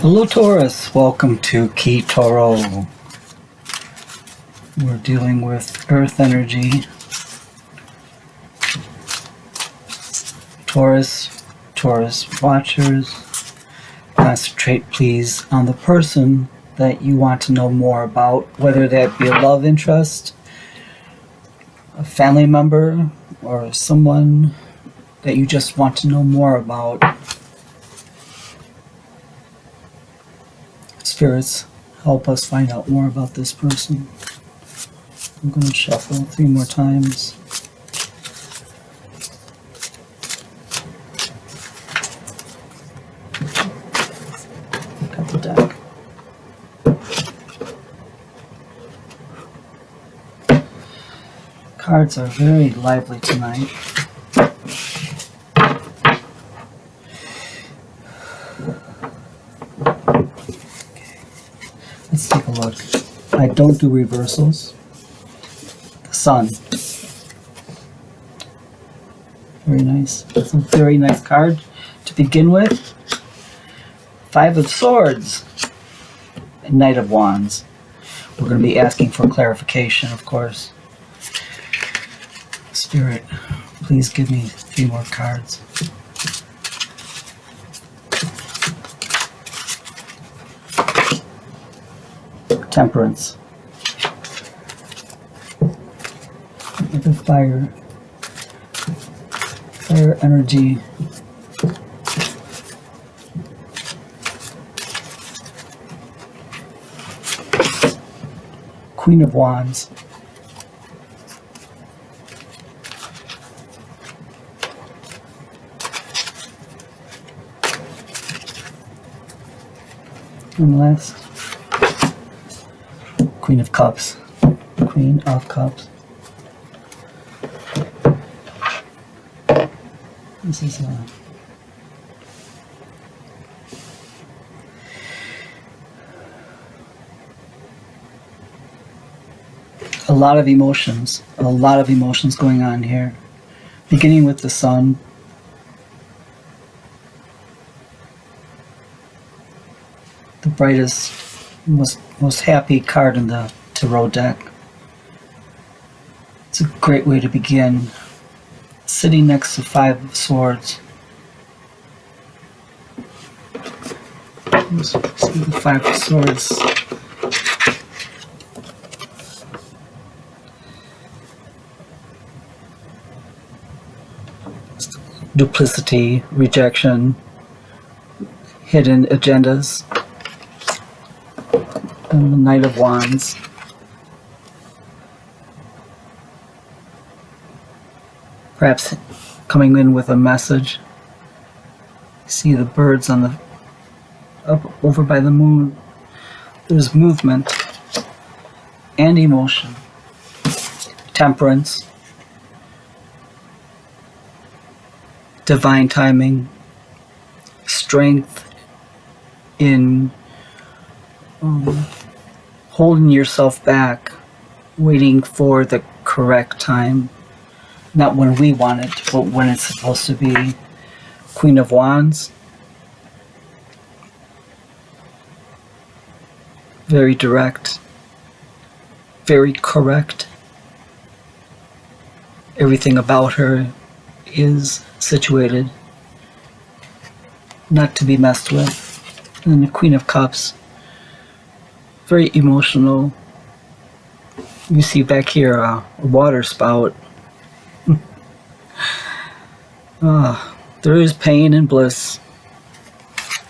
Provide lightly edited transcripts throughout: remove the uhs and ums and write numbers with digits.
Hello Taurus, welcome to Key Toro. We're dealing with earth energy. Taurus watchers, concentrate please on the person that you want to know more about, whether that be a love interest, a family member, or someone that you just want to know more about. Spirits, help us find out more about this person. I'm going to shuffle 3 more times. Got the deck. Cards are very lively tonight. Let's take a look. I don't do reversals. The Sun. Very nice. It's a very nice card to begin with. 5 of Swords. And Knight of Wands. We're going to be asking for clarification, of course. Spirit, please give me a few more cards. Temperance. The fire energy. Queen of Wands. And last, Queen of Cups. Queen of Cups. This is a lot of emotions. A lot of emotions going on here. Beginning with the Sun. The brightest, most happy card in the tarot deck. It's a great way to begin. Sitting next to 5 of Swords. Let's see the 5 of Swords. Duplicity, rejection, hidden agendas. And the Knight of Wands. Perhaps coming in with a message. See the birds on the up over by the moon. There's movement and emotion. Temperance. Divine timing. Strength in holding yourself back, waiting for the correct time. Not when we want it, but when it's supposed to be. Queen of Wands. Very direct. Very correct. Everything about her is situated. Not to be messed with. And the Queen of Cups. Very emotional. You see back here a water spout. There is pain and bliss.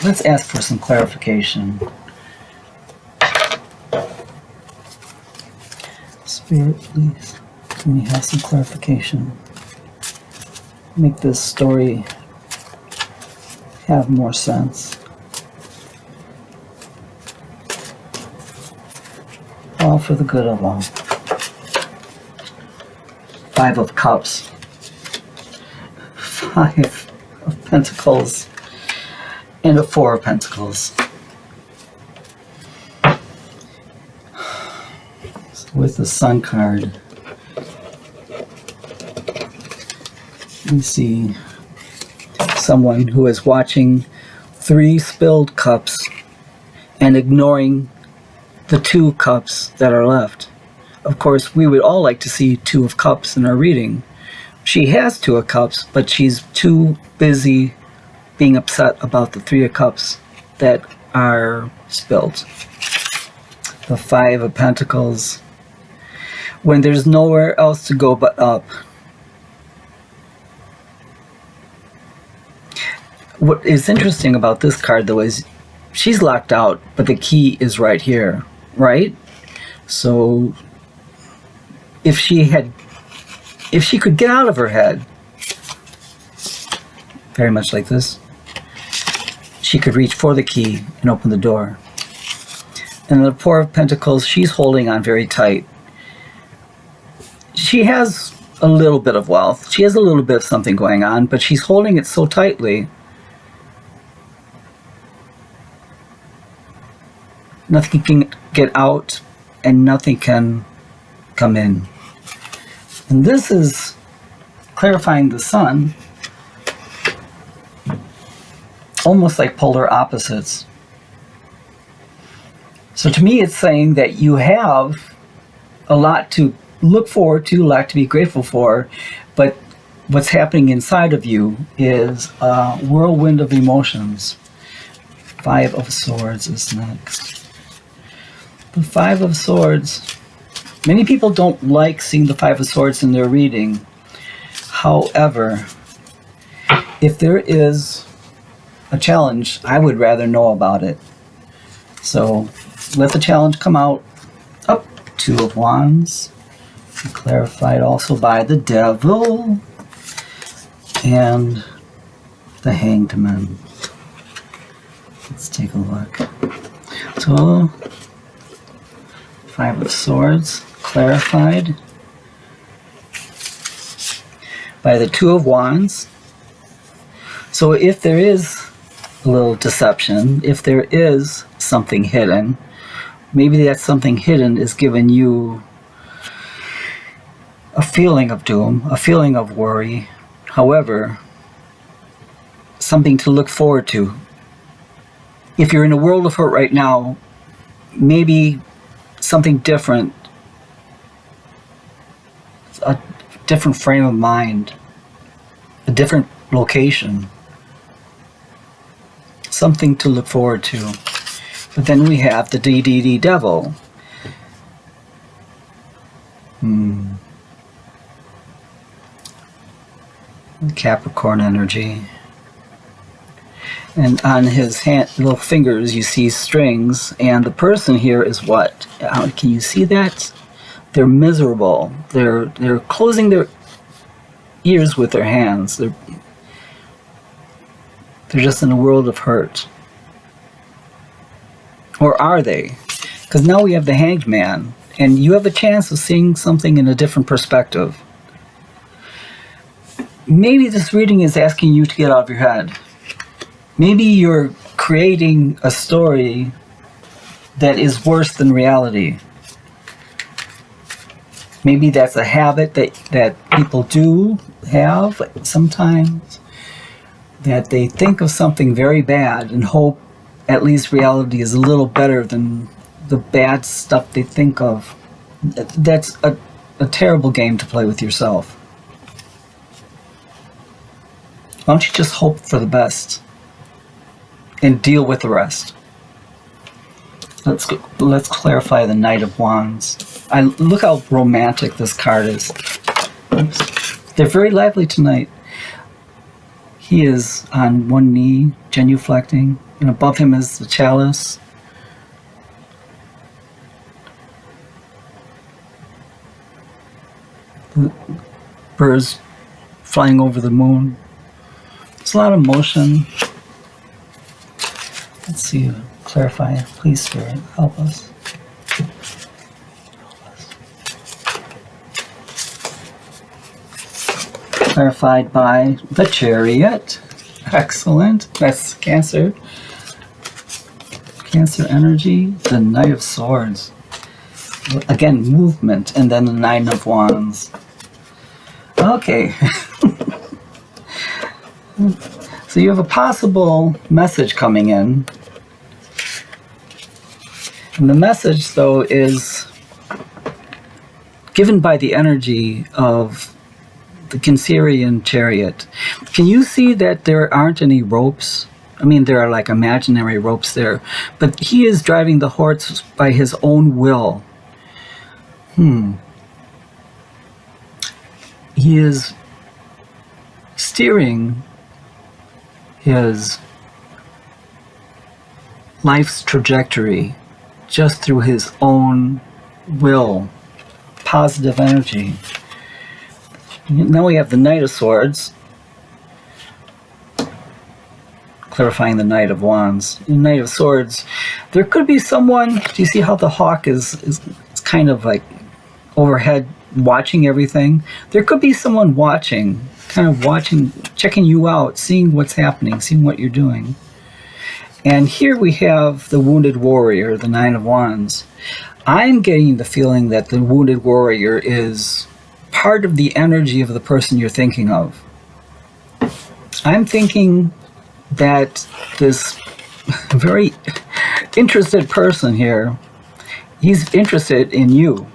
Let's ask for some clarification. Spirit, please, can we have some clarification? Make this story have more sense. All for the good of all. 5 of Cups. 5 of Pentacles. And a 4 of Pentacles. So with the Sun card, we see someone who is watching 3 spilled cups and ignoring the 2 cups that are left. Of course, we would all like to see 2 of cups in our reading. She has 2 of cups, but she's too busy being upset about the 3 of cups that are spilled. The 5 of Pentacles. When there's nowhere else to go but up. What is interesting about this card, though, is she's locked out, but the key is right here, right? So if she could get out of her head, very much like this, she could reach for the key and open the door. And the 4 of Pentacles, she's holding on very tight. She has a little bit of wealth. She has a little bit of something going on, but she's holding it so tightly. Nothing can get out and nothing can come in. And this is clarifying the sun, almost like polar opposites. So to me, it's saying that you have a lot to look forward to, a lot to be grateful for, but what's happening inside of you is a whirlwind of emotions. 5 of Swords is next. The 5 of Swords. Many people don't like seeing the 5 of Swords in their reading. However, if there is a challenge, I would rather know about it. So let the challenge come out. Up, 2 of Wands. Clarified also by the Devil and the Hanged Man. Let's take a look. So 5 of Swords clarified by the 2 of Wands. So if there is a little deception, if there is something hidden, maybe that something hidden is giving you a feeling of doom, a feeling of worry. However, something to look forward to. If you're in a world of hurt right now, maybe something different, a different frame of mind, a different location, something to look forward to. But then we have the DDD Devil. Capricorn energy. And on his hand, little fingers, you see strings, and the person here is what? Can you see that? They're miserable. They're closing their ears with their hands. They're just in a world of hurt. Or are they? Because now we have the Hanged Man, and you have a chance of seeing something in a different perspective. Maybe this reading is asking you to get out of your head. Maybe you're creating a story that is worse than reality. Maybe that's a habit that people do have sometimes, that they think of something very bad and hope at least reality is a little better than the bad stuff they think of. That's a terrible game to play with yourself. Why don't you just hope for the best and deal with the rest? Let's clarify the Knight of Wands. Look how romantic this card is. Oops. They're very lively tonight. He is on one knee, genuflecting, and above him is the chalice. Birds flying over the moon. There's a lot of motion. Let's see, clarify. Please, Spirit, help us. Clarified by the Chariot. Excellent. That's Cancer. Cancer energy. The Knight of Swords. Again, movement. And then the Nine of Wands. Okay. So you have a possible message coming in. And the message, though, is given by the energy of the Cancerian chariot. Can you see that there aren't any ropes? I mean, there are like imaginary ropes there, but he is driving the horse by his own will. He is steering his life's trajectory just through his own will, positive energy. Now we have the Knight of Swords, clarifying the Knight of Wands. The Knight of Swords, there could be someone, do you see how the hawk is kind of like overhead watching everything? There could be someone watching, kind of watching, checking you out, seeing what's happening, seeing what you're doing. And here we have the Wounded Warrior, the Nine of Wands. I'm getting the feeling that the Wounded Warrior is part of the energy of the person you're thinking of. I'm thinking that this very interested person here, he's interested in you.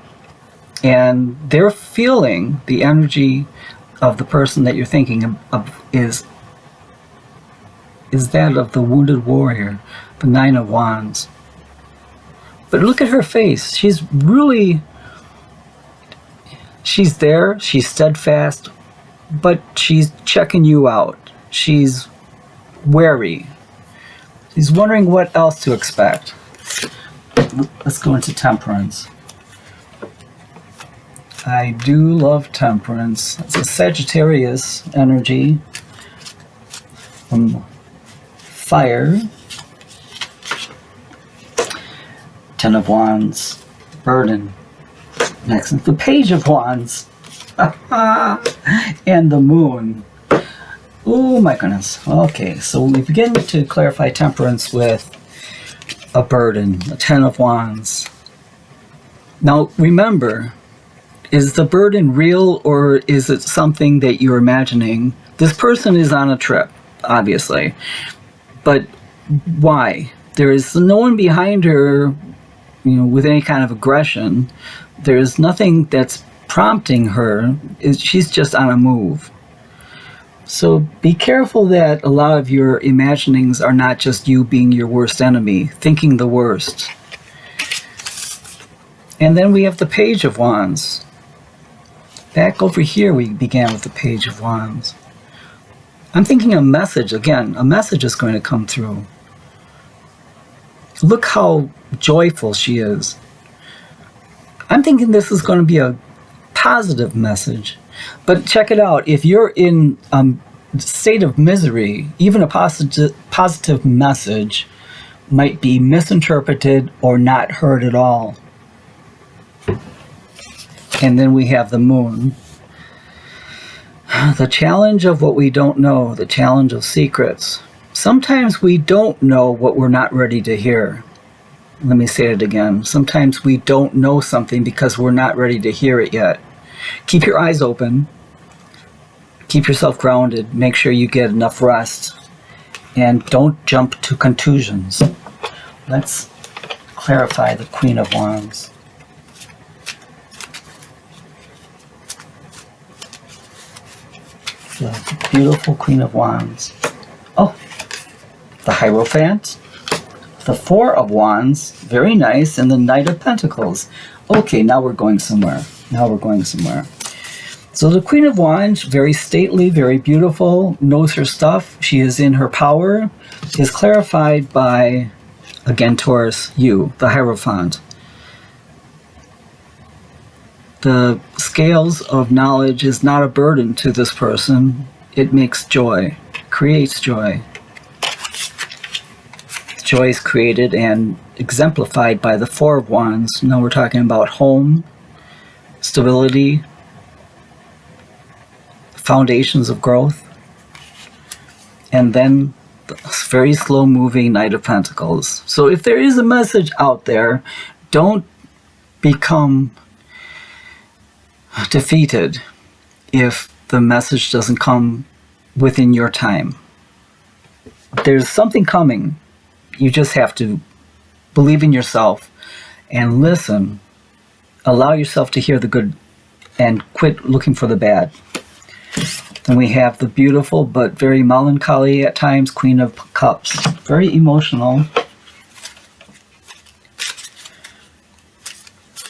And they're feeling the energy of the person that you're thinking of is that of the Wounded Warrior, the Nine of Wands. But look at her face. She's there, she's steadfast, but she's checking you out. She's wary. She's wondering what else to expect. Let's go into Temperance. I do love Temperance. It's a Sagittarius energy from fire. Ten of Wands, burden. Next is the Page of Wands. And the Moon. Oh my goodness. Okay, so we begin to clarify Temperance with a burden, a Ten of Wands. Now remember, is the burden real or is it something that you're imagining? This person is on a trip, obviously. But why? There is no one behind her, with any kind of aggression. There is nothing that's prompting her. She's just on a move. So be careful that a lot of your imaginings are not just you being your worst enemy, thinking the worst. And then we have the Page of Wands. Back over here we began with the Page of Wands. I'm thinking a message, again, a message is going to come through. Look how joyful she is. I'm thinking this is going to be a positive message. But check it out. If you're in a state of misery, even a positive message might be misinterpreted or not heard at all. And then we have the Moon. The challenge of what we don't know, the challenge of secrets. Sometimes we don't know what we're not ready to hear. Let me say it again. Sometimes we don't know something because we're not ready to hear it yet. Keep your eyes open. Keep yourself grounded. Make sure you get enough rest. And don't jump to conclusions. Let's clarify the Queen of Wands. The beautiful Queen of Wands. Oh, the Hierophant. The Four of Wands. Very nice. And the Knight of Pentacles. Okay, now we're going somewhere. So the Queen of Wands, very stately, very beautiful, knows her stuff. She is in her power. Is clarified by, again, Taurus, you, the Hierophant. The scales of knowledge is not a burden to this person. It makes joy, creates joy. Joy is created and exemplified by the Four of Wands. Now we're talking about home, stability, foundations of growth, and then the very slow-moving Knight of Pentacles. So if there is a message out there, don't become defeated if the message doesn't come within your time. There's something coming. You just have to believe in yourself and listen. Allow yourself to hear the good and quit looking for the bad. Then we have the beautiful but very melancholy at times Queen of Cups. Very emotional.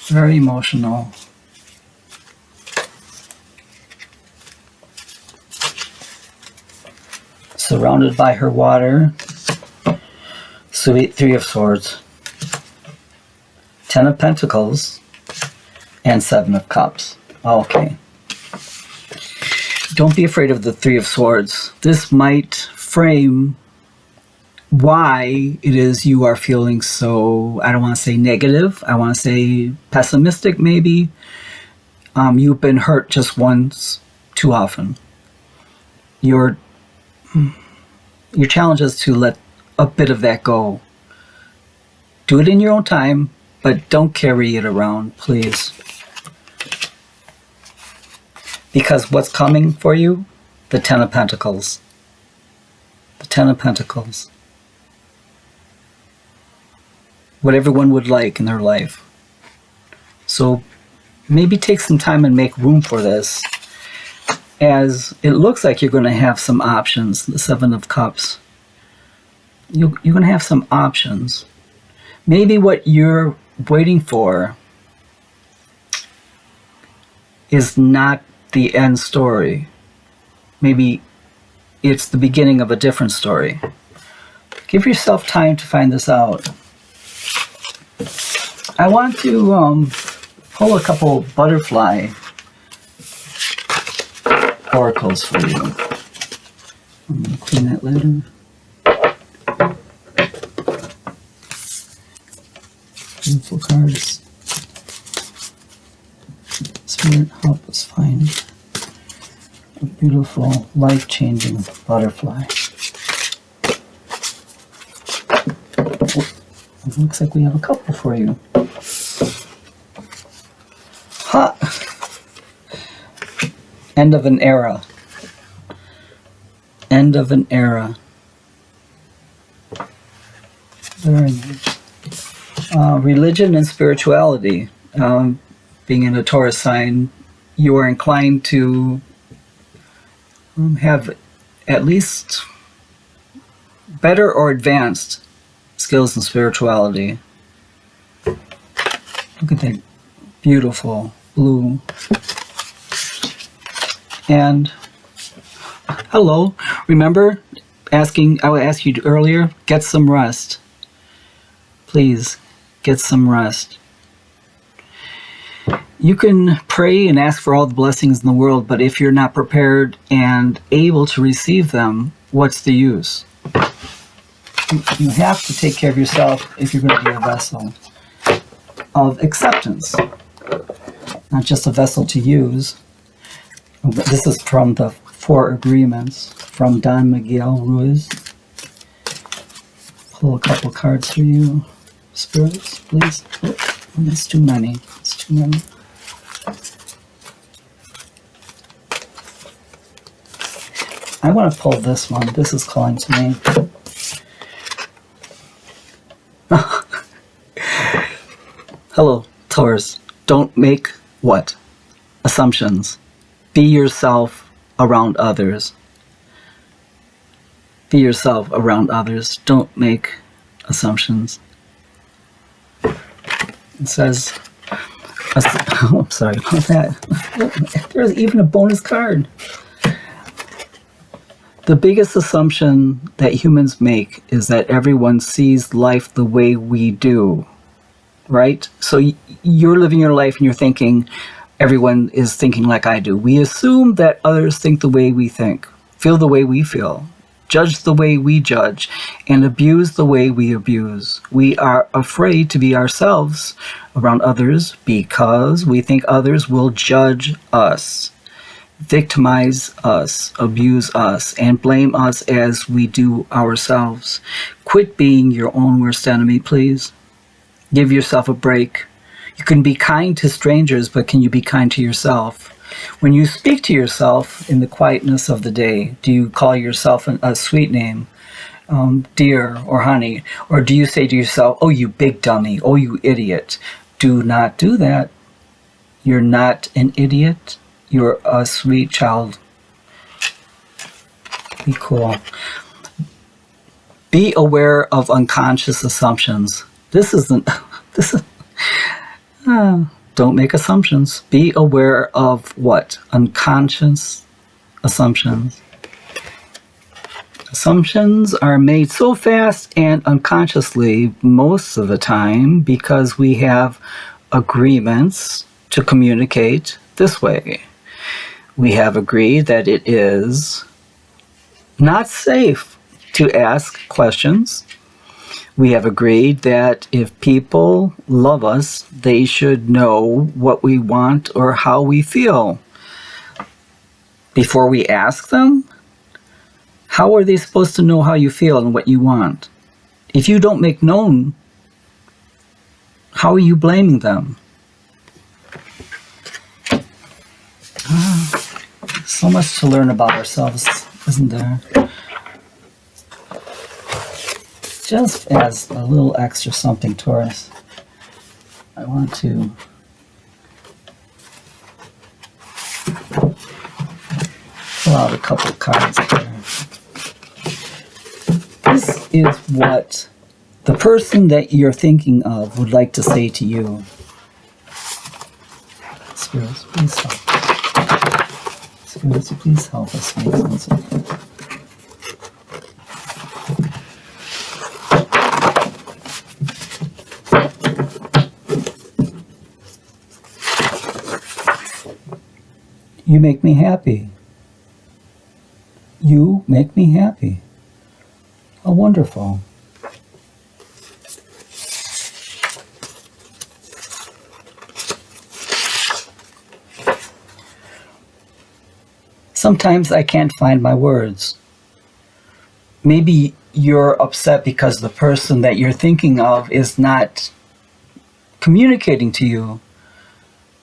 Very emotional. Surrounded by her water. Sweet Three of Swords. Ten of Pentacles. And Seven of Cups. Okay. Don't be afraid of the Three of Swords. This might frame why it is you are feeling so, I don't want to say negative, I want to say pessimistic maybe. You've been hurt just once too often. Your challenge is to let a bit of that go. Do it in your own time, but don't carry it around, please. Because what's coming for you? The Ten of Pentacles. The Ten of Pentacles. What everyone would like in their life. So maybe take some time and make room for this, as it looks like you're going to have some options. The Seven of Cups. You're going to have some options. Maybe what you're waiting for is not the end story. Maybe it's the beginning of a different story. Give yourself time to find this out. I want to pull a couple butterfly oracles for you. I'm going to clean that later. Beautiful cards. Spirit, help us find a beautiful, life-changing butterfly. It looks like we have a couple for you. Ha! End of an era. End of an era. Very nice. Religion and spirituality. Being in a Taurus sign, you are inclined to have at least better or advanced skills in spirituality. Look at that beautiful blue. And hello, remember I asked you earlier, get some rest. Please, get some rest. You can pray and ask for all the blessings in the world, but if you're not prepared and able to receive them, what's the use? You have to take care of yourself if you're going to be a vessel of acceptance, not just a vessel to use. This is from the Four Agreements from Don Miguel Ruiz. Pull a couple cards for you, spirits, please. Oh, that's too many. It's too many. I want to pull this one. This is calling to me. Hello, Taurus. Don't make what? Assumptions. Be yourself around others. Be yourself around others. Don't make assumptions. It says, oh, I'm sorry about that. There's even a bonus card. The biggest assumption that humans make is that everyone sees life the way we do, right? So you're living your life and you're thinking everyone is thinking like I do. We assume that others think the way we think, feel the way we feel, judge the way we judge, and abuse the way we abuse. We are afraid to be ourselves around others because we think others will judge us, victimize us, abuse us, and blame us as we do ourselves. Quit being your own worst enemy, please. Give yourself a break. You can be kind to strangers, but can you be kind to yourself? When you speak to yourself in the quietness of the day, do you call yourself a sweet name? dear or honey? Or do you say to yourself, oh, you big dummy, oh, you idiot? Do not do that. You're not an idiot. You're a sweet child. Be cool. Be aware of unconscious assumptions. This is don't make assumptions. Be aware of what? Unconscious assumptions. Assumptions are made so fast and unconsciously most of the time because we have agreements to communicate this way. We have agreed that it is not safe to ask questions. We have agreed that if people love us, they should know what we want or how we feel. Before we ask them, how are they supposed to know how you feel and what you want? If you don't make known, how are you blaming them? So much to learn about ourselves, isn't there? Just as a little extra something, Taurus, I want to pull out a couple cards here. This is what the person that you're thinking of would like to say to you. Spirits, please help. Spirits, please help us make sense of it. You make me happy. You make me happy. Oh, wonderful. Sometimes I can't find my words. Maybe you're upset because the person that you're thinking of is not communicating to you.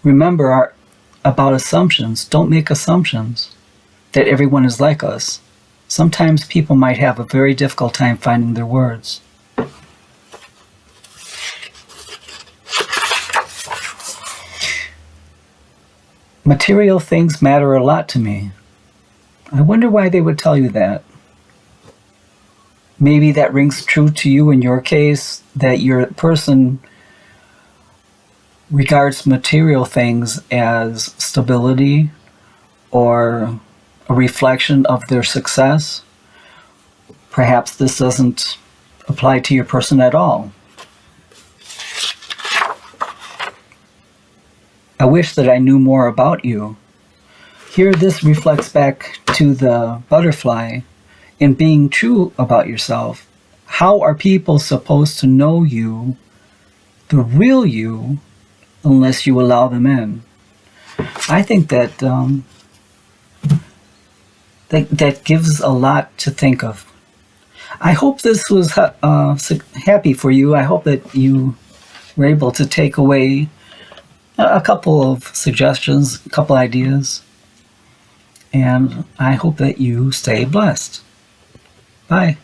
Remember about assumptions. Don't make assumptions that everyone is like us. Sometimes people might have a very difficult time finding their words. Material things matter a lot to me. I wonder why they would tell you that. Maybe that rings true to you in your case, that your person regards material things as stability or a reflection of their success. Perhaps this doesn't apply to your person at all. I wish that I knew more about you. Here this reflects back to the butterfly in being true about yourself. How are people supposed to know you, the real you, unless you allow them in? I think that that gives a lot to think of. I hope this was happy for you. I hope that you were able to take away a couple of suggestions, a couple ideas, and I hope that you stay blessed. Bye.